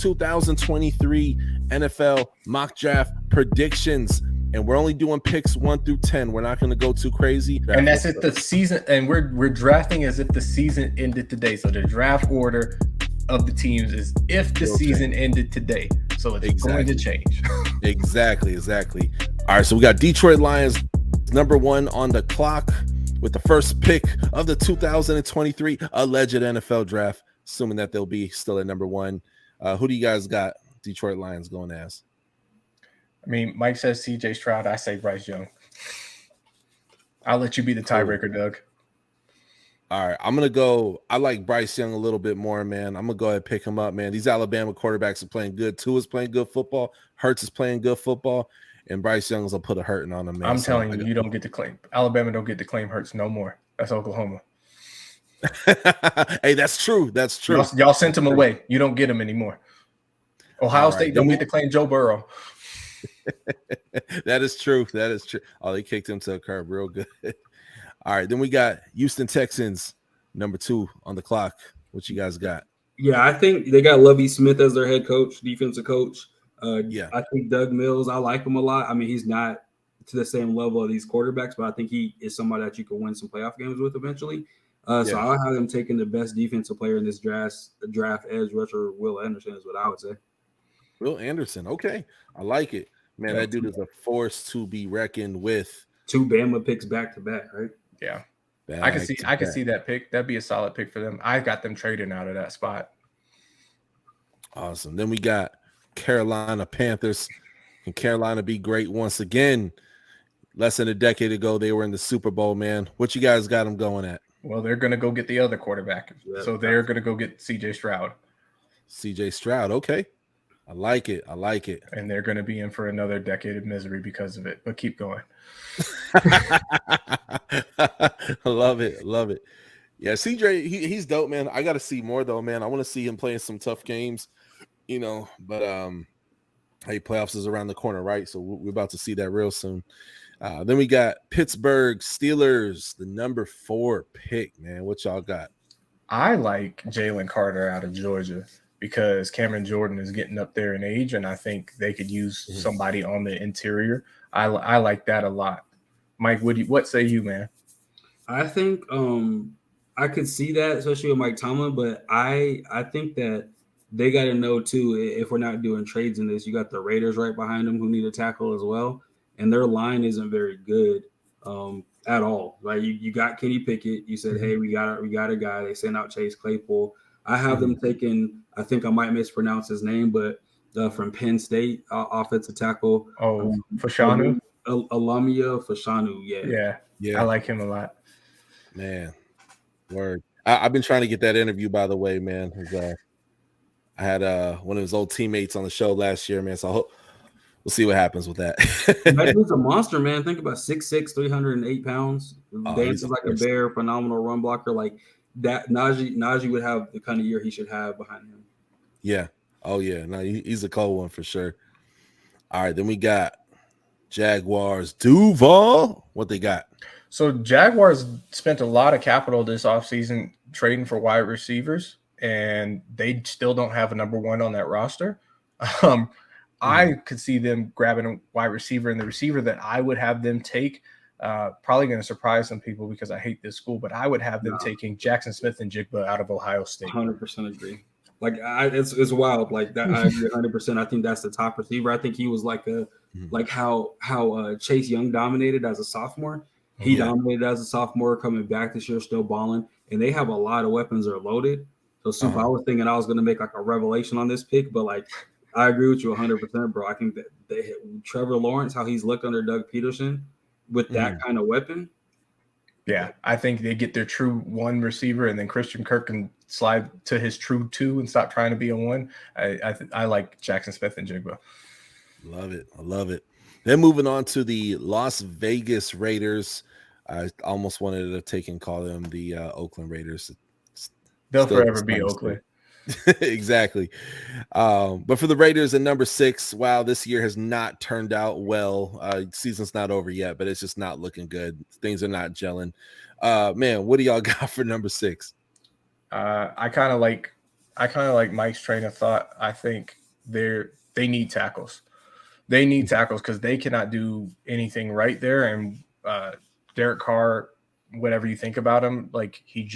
2023 NFL mock draft predictions. And we're only doing picks 1 through 10. We're not going to go too crazy. And that's if the season, and we're drafting as if the season ended today. So the draft order of the teams is if the season ended today. So it's going to change. Exactly. All right, so we got Detroit Lions number 1 on the clock with the first pick of the 2023 alleged NFL draft, assuming that they'll be still at number 1. Who do you guys got Detroit Lions going as? I mean, Mike says CJ Stroud. I say Bryce Young. I'll let you be the tiebreaker, Doug. All right, I'm going to go. I like Bryce Young a little bit more, man. I'm going to go ahead and pick him up, man. These Alabama quarterbacks are playing good. Tua's playing good football. Hurts is playing good football. And Bryce Young's will put a hurting on him, man. I'm telling you, you don't get to claim. Alabama don't get to claim Hurts no more. That's Oklahoma. Hey, that's true. That's true. Y'all sent him away. You don't get him anymore. Ohio State don't get to claim Joe Burrow. That is true. Oh, they kicked him to a curb real good. All right, then we got Houston Texans, number 2 on the clock. What you guys got? Yeah, I think they got Lovie Smith as their head coach, defensive coach. Yeah, I think Doug Mills, I like him a lot. I mean, he's not to the same level of these quarterbacks, but I think he is somebody that you can win some playoff games with eventually. So I'll have them taking the best defensive player in this draft, edge rusher Will Anderson is what I would say. Will Anderson, okay, I like it. Man, that dude is a force to be reckoned with. 2 Bama picks back to back, right? Yeah. I can see that pick. That'd be a solid pick for them. I got them trading out of that spot. Awesome. Then we got Carolina Panthers. Can Carolina be great once again? Less than a decade ago, they were in the Super Bowl, man. What you guys got them going at? Well, they're going to go get the other quarterback. Yeah, so they're going to go get CJ Stroud. CJ Stroud, okay. I like it. And they're going to be in for another decade of misery because of it. But keep going. I love it. Yeah, CJ, he's dope, man. I got to see more, though, man. I want to see him playing some tough games, But, hey, playoffs is around the corner, right? So we're about to see that real soon. Then we got Pittsburgh Steelers, the number 4 pick, man. What y'all got? I like Jalen Carter out of Georgia, because Cameron Jordan is getting up there in age, and I think they could use somebody on the interior. I like that a lot. Mike, what say you, man? I think I could see that, especially with Mike Tomlin, but I think that they got to know, too, if we're not doing trades in this, you got the Raiders right behind them who need a tackle as well, and their line isn't very good at all. Like you got Kenny Pickett. You said, hey, we got a guy. They sent out Chase Claypool. I have them taking, I think I might mispronounce his name, but from Penn State, offensive tackle. Fashanu? Alamia Fashanu, yeah. I like him a lot. Man, word. I've been trying to get that interview, by the way, man. I had one of his old teammates on the show last year, man, so I hope we'll see what happens with that. That dude's a monster, man. Think about 6'6", 308 pounds. Dances like a bear, phenomenal run blocker. Like that, Najee would have the kind of year he should have behind him. Yeah. Oh, yeah. No, he's a cold one for sure. All right, then we got Jaguars. Duval. What they got? So Jaguars spent a lot of capital this offseason trading for wide receivers, and they still don't have a number 1 on that roster. I could see them grabbing a wide receiver, and the receiver that I would have them take, probably going to surprise some people because I hate this school, but I would have them taking Jackson Smith and Jigba out of Ohio State. 100% agree. Like it's wild. Like that, I agree 100%. I think that's the top receiver. I think he was like how Chase Young dominated as a sophomore. He dominated as a sophomore, coming back this year, still balling, and they have a lot of weapons that are loaded. So I was thinking I was going to make like a revelation on this pick, but like I agree with you 100%, bro. I think that Trevor Lawrence, how he's looked under Doug Peterson with that kind of weapon. Yeah, I think they get their true 1 receiver, and then Christian Kirk can slide to his true 2 and stop trying to be a 1. I like Jackson Smith and Jigba. Love it. I love it. Then moving on to the Las Vegas Raiders. I almost wanted to take and call them the Oakland Raiders. They'll forever be Oakland. Exactly. But for the Raiders at number 6, wow, this year has not turned out well. Season's not over yet, but it's just not looking good. Things are not gelling. Man, what do y'all got for number 6? I kind of like like Mike's train of thought. I think they need tackles. They need tackles because they cannot do anything right there. And Derek Carr, whatever you think about him, like he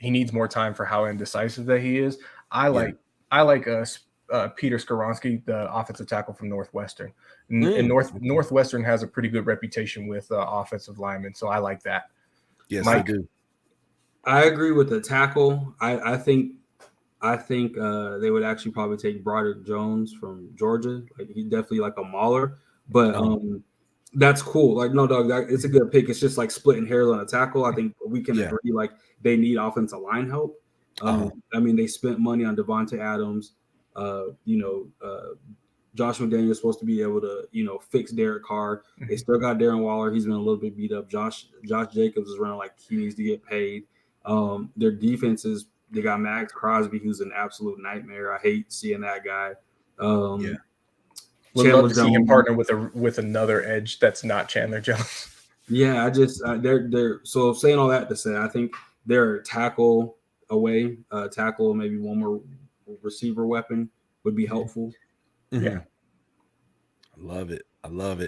needs more time for how indecisive that he is. I like Peter Skoronski, the offensive tackle from Northwestern. And Northwestern has a pretty good reputation with offensive linemen, so I like that. Yes, Mike? I do. I agree with the tackle. I think they would actually probably take Broderick Jones from Georgia. Like he's definitely like a mauler, but that's cool. Like no, dog, it's a good pick. It's just like splitting hairs on a tackle. I think we can agree like they need offensive line help. I mean, they spent money on Devontae Adams. Josh McDaniels is supposed to be able to, fix Derek Carr. They still got Darren Waller. He's been a little bit beat up. Josh Jacobs is running like he needs to get paid. Their defenses, they got Max Crosby, who's an absolute nightmare. I hate seeing that guy. Would love to see him partner with another edge that's not Chandler Jones. Yeah, they're so saying all that to say, I think they're tackle away, tackle maybe one more receiver weapon would be helpful. Yeah, I love it. I love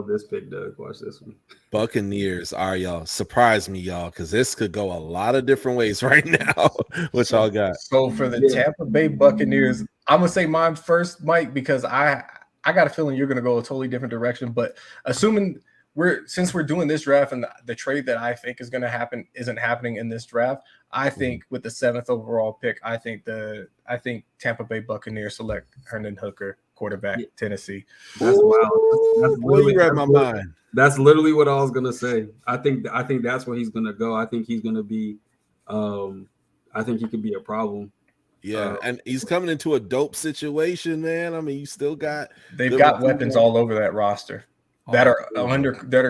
this pick, Doug. Watch this one. Buccaneers are y'all. Surprise me, y'all, because this could go a lot of different ways right now. What y'all got? So for the Tampa Bay Buccaneers, I'm gonna say mine first, Mike, because I got a feeling you're gonna go a totally different direction. But assuming since we're doing this draft and the trade that I think is gonna happen isn't happening in this draft, I think with the 7th overall pick, I think Tampa Bay Buccaneers select Hendon Hooker, quarterback, Tennessee. That's wild. That's literally read my mind. That's literally what I was gonna say. I think that's where he's gonna go. I think he's gonna be. I think he could be a problem. Yeah, and he's coming into a dope situation, man. I mean, you still got they've got weapons all over that roster that are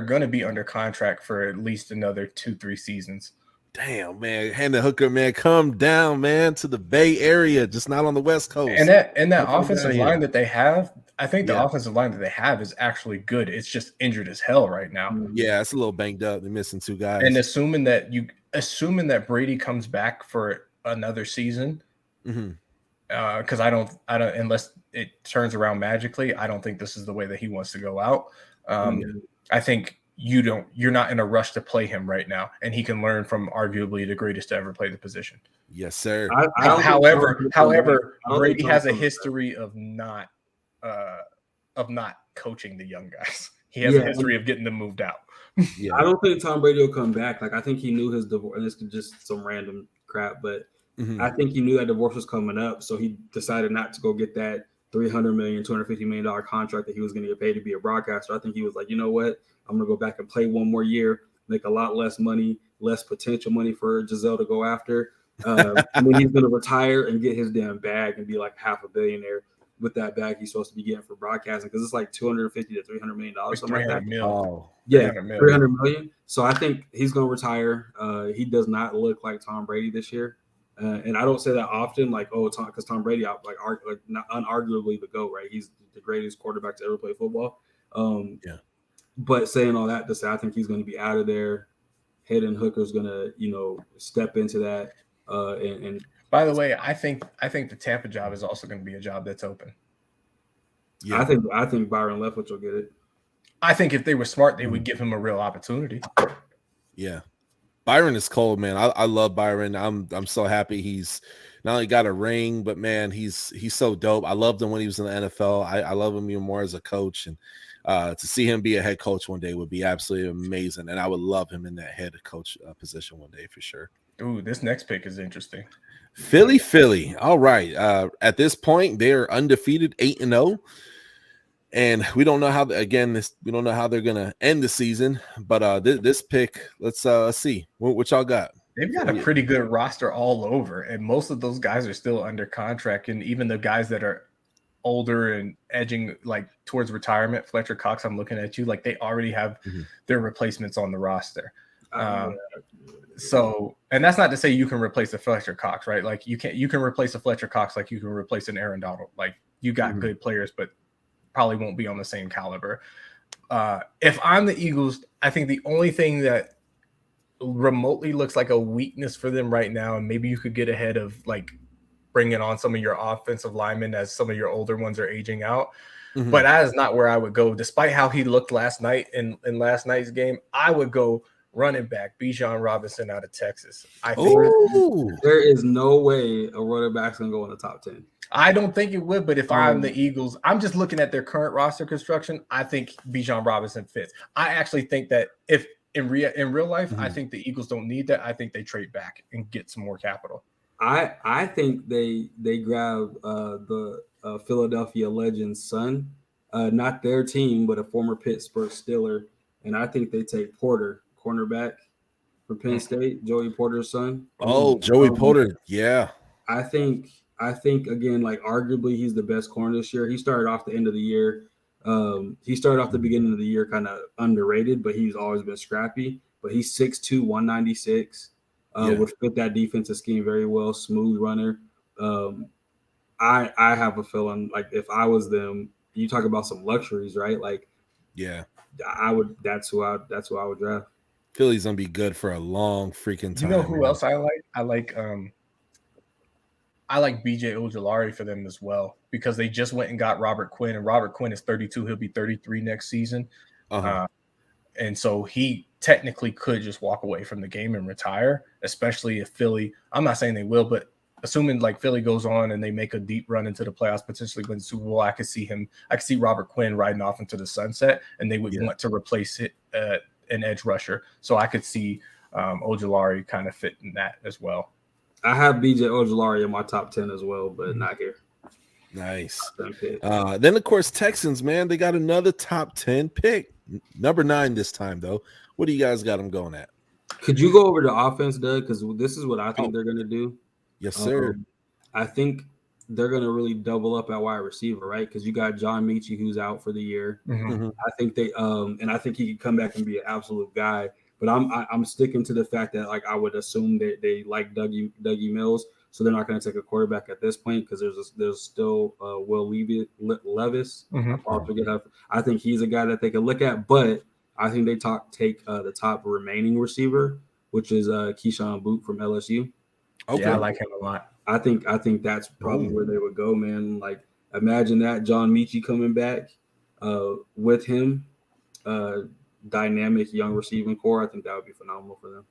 going to be under contract for at least another 2-3 seasons. Damn, man, Hendon Hooker, man, come down, man, to the Bay Area, just not on the West Coast. And that offensive line that they have, I think the offensive line that they have is actually good. It's just injured as hell right now. Yeah, it's a little banged up. They're missing 2 guys. And assuming that Brady comes back for another season, because I don't unless it turns around magically, I don't think this is the way that he wants to go out. I think you're not in a rush to play him right now, and he can learn from arguably the greatest to ever play the position. Yes, sir. However, Brady has a history of not coaching the young guys. He has a history of getting them moved out. I don't think Tom Brady will come back. Like I think he knew his divorce, and this is just some random crap, but I think he knew that divorce was coming up, so he decided not to go get that $300 million, $250 million contract that he was going to get paid to be a broadcaster. I think he was like, you know what? I'm going to go back and play one more year, make a lot less money, less potential money for Giselle to go after. And then he's going to retire and get his damn bag and be like half a billionaire with that bag he's supposed to be getting for broadcasting, because it's like $250 to $300 million, something like that. $300 million. So I think he's going to retire. He does not look like Tom Brady this year. And I don't say that often, like, because Tom Brady, not unarguably the GOAT, right? He's the greatest quarterback to ever play football. But saying all that to say, I think he's going to be out of there. Hendon Hooker's going to, step into that. And by the way, I think the Tampa job is also going to be a job that's open. Yeah, I think Byron Leftwich will get it. I think if they were smart, they would give him a real opportunity. Yeah. Byron is cold, man. I love Byron. I'm so happy he's not only got a ring, but man, he's so dope. I loved him when he was in the NFL. I love him even more as a coach, and to see him be a head coach one day would be absolutely amazing. And I would love him in that head coach position one day for sure. Ooh, this next pick is interesting. Philly. All right. At this point, they are undefeated, 8-0. And we don't know how they're going to end the season, but this pick, let's see what y'all got. They've got a pretty good roster all over, and most of those guys are still under contract. And even the guys that are older and edging like towards retirement, Fletcher Cox, I'm looking at you, like they already have their replacements on the roster. So, and that's not to say you can replace a Fletcher Cox, right? Like you can replace a Fletcher Cox like you can replace an Aaron Donald. Like you got good players, but probably won't be on the same caliber. If I'm the Eagles, I think the only thing that remotely looks like a weakness for them right now, and maybe you could get ahead of like bringing on some of your offensive linemen as some of your older ones are aging out. Mhm. But that is not where I would go. Despite how he looked last night in last night's game, I would go running back Bijan Robinson out of Texas. I think there is no way a running back's going to go in the top 10. I don't think it would, but if I'm the Eagles, I'm just looking at their current roster construction. I think Bijan Robinson fits. I actually think that if in real life, I think the Eagles don't need that. I think they trade back and get some more capital. I think they grab the Philadelphia Legends' son, not their team, but a former Pittsburgh Steeler, and I think they take Porter, cornerback from Penn State, Joey Porter's son. Oh, Joey Porter, yeah. I think again, like arguably he's the best corner this year. He started off the end of the year. He started off the beginning of the year kind of underrated, but he's always been scrappy. But he's 6'2", 196. Would fit that defensive scheme very well. Smooth runner. I have a feeling like if I was them, you talk about some luxuries, right? Like, I would. That's who I would draft. Philly's gonna be good for a long freaking time. You know who else I like? I like BJ Ojulari for them as well because they just went and got Robert Quinn, and Robert Quinn is 32. He'll be 33 next season. And so he technically could just walk away from the game and retire, especially if Philly, I'm not saying they will, but assuming like Philly goes on and they make a deep run into the playoffs, potentially win the Super Bowl, I could see Robert Quinn riding off into the sunset, and they would want to replace it an edge rusher. So I could see Ojulari kind of fit in that as well. I have BJ Ojulari in my top 10 as well, but not here. Nice. Then, of course, Texans, man, they got another top 10 pick. Number 9 this time, though. What do you guys got them going at? Could you go over the offense, Doug? Because this is what I think they're going to do. Yes, sir. I think they're going to really double up at wide receiver, right? Because you got John Mechie, who's out for the year. I think they and I think he could come back and be an absolute guy. But I'm sticking to the fact that like I would assume that they like Dougie Mills, so they're not going to take a quarterback at this point because there's still Will Levis. I think he's a guy that they can look at, but I think they take the top remaining receiver, which is Keyshawn Boot from LSU. Okay, yeah, I like him a lot. I think that's probably where they would go, man. Like imagine that John Mechie coming back with him. Dynamic young receiving core. I think that would be phenomenal for them.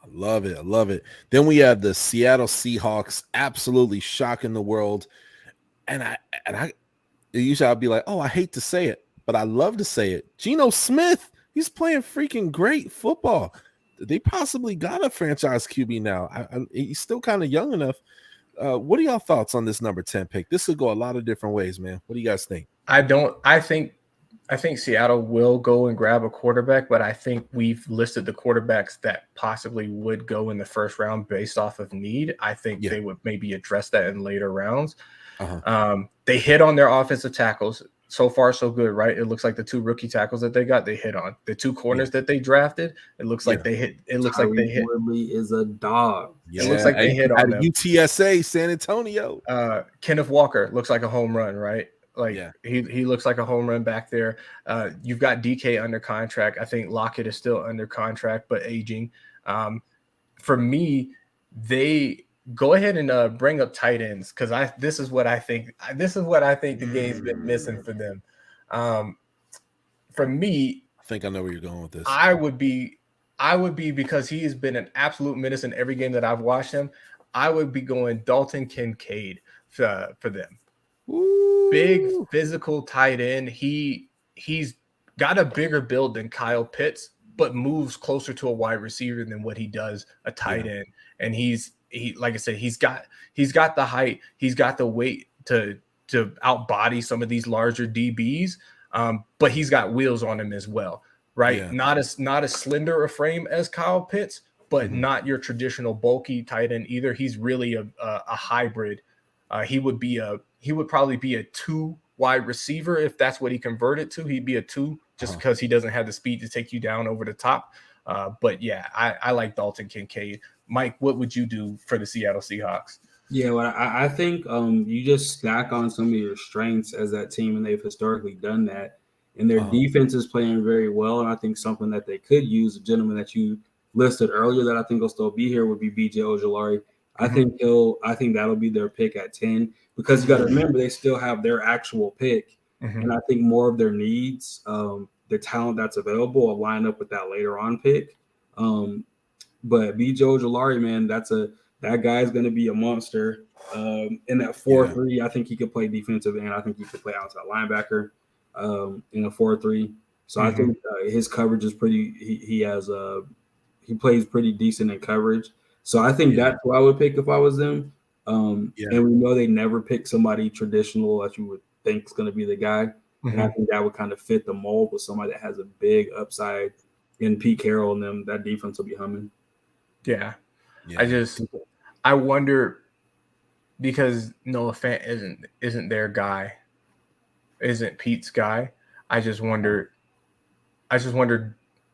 I love it. Then we have the Seattle Seahawks absolutely shocking the world. And I usually I'll be like, oh, I hate to say it, but I love to say it. Geno Smith, he's playing freaking great football. They possibly got a franchise QB now. He's still kind of young enough. What are y'all thoughts on this number 10 pick? This could go a lot of different ways, man. What do you guys think? I think Seattle will go and grab a quarterback, but I think we've listed the quarterbacks that possibly would go in the first round based off of need. I think they would maybe address that in later rounds. They hit on their offensive tackles. So far, so good, right? It looks like the 2 rookie tackles that they got, they hit on. The 2 corners that they drafted, it looks like they hit. It looks like they hit. Woodley is a dog. It looks like they hit on them. UTSA, San Antonio. Kenneth Walker looks like a home run, right? Like he looks like a home run back there. You've got DK under contract. I think Lockett is still under contract, but aging. For me, they go ahead and bring up tight ends because this is what I think the game's been missing for them. For me, I think I know where you're going with this. I would be because he has been an absolute menace in every game that I've watched him. I would be going Dalton Kincaid for them. Ooh. Big physical tight end. He's got a bigger build than Kyle Pitts, but moves closer to a wide receiver than what he does a tight end. And he like I said, he's got the height, he's got the weight to outbody some of these larger DBs, but he's got wheels on him as well, right? Yeah. Not as slender a frame as Kyle Pitts, but not your traditional bulky tight end either. He's really a hybrid. He would probably be a 2 wide receiver if that's what he converted to. He'd be a 2 just because he doesn't have the speed to take you down over the top. But yeah, I like Dalton Kincaid. Mike, what would you do for the Seattle Seahawks? Yeah, well, I think you just stack on some of your strengths as that team, and they've historically done that. And their defense is playing very well, and I think something that they could use, a gentleman that you listed earlier that I think will still be here, would be BJ Ojulari. I think that'll be their pick at 10, because you got to remember they still have their actual pick, and I think more of their needs, the talent that's available, will line up with that later on pick. But B.J. Ojulari, man, that guy's going to be a monster. In that 4-3, I think he could play defensive end. I think he could play outside linebacker in a 4-3. So I think his coverage is pretty. He plays pretty decent in coverage. So I think that's who I would pick if I was them. And we know they never pick somebody traditional that you would think is going to be the guy. And I think that would kind of fit the mold with somebody that has a big upside in Pete Carroll, and them. That defense will be humming. Yeah. I wonder, because Noah Fant isn't their guy, isn't Pete's guy. I just wondered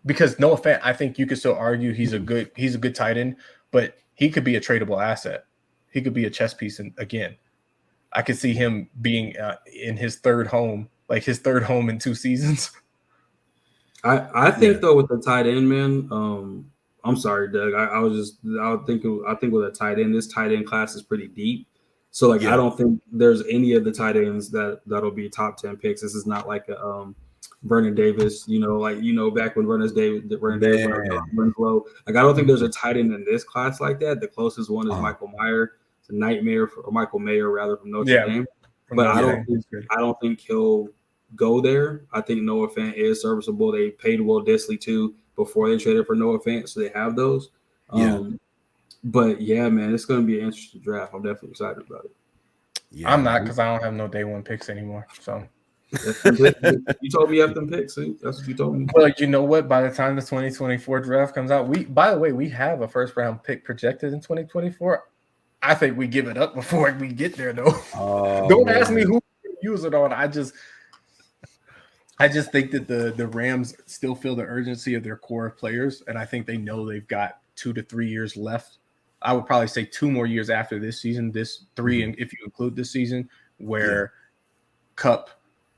because Noah Fant, I think you could still argue he's a good tight end, but he could be a tradable asset. He could be a chess piece. And again, I could see him being in his third home in 2 seasons. I think though with the tight end, man, I'm sorry, Doug. I think with a tight end, this tight end class is pretty deep. So I don't think there's any of the tight ends that'll be top 10 picks. This is not like a Vernon Davis, back when Vernon Davis runs low. I don't think there's a tight end in this class like that. The closest one is Michael Mayer. It's a nightmare or Michael Mayer rather from Notre Dame. But I don't think he'll go there. I think Noah Fant is serviceable. They paid Will Dissly too before they traded for Noah Fant, so they have those. But yeah, man, it's going to be an interesting draft. I'm definitely excited about it. Yeah, I'm not, because I don't have no day one picks anymore. So you told me you have them picks. See? That's what you told me. Well, you know what? By the time the 2024 draft comes out, we have a first round pick projected in 2024. I think we give it up before we get there, though. Don't ask me who to use it on. I just think that the Rams still feel the urgency of their core players, and I think they know they've got 2 to 3 years left. I would probably say 2 more years after this season, this 3, and if you include this season, where Kupp,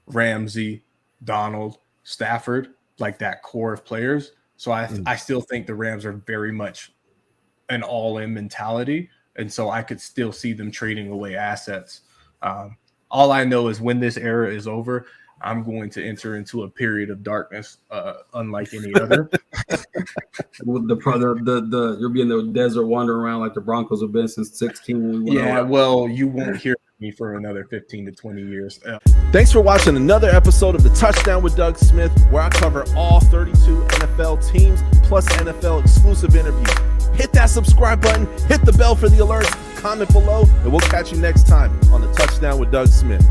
Ramsey, Donald, Stafford, like that core of players. So I still think the Rams are very much an all-in mentality, and so I could still see them trading away assets. All I know is when this era is over, I'm going to enter into a period of darkness, unlike any other. You'll be in the desert wandering around like the Broncos have been since 16. Well, you won't hear me for another 15 to 20 years. Thanks for watching another episode of the Touchdown with Doug Smith, where I cover all 32 NFL teams plus NFL exclusive interviews. Hit that subscribe button, hit the bell for the alerts, comment below, and we'll catch you next time on the Touchdown with Doug Smith.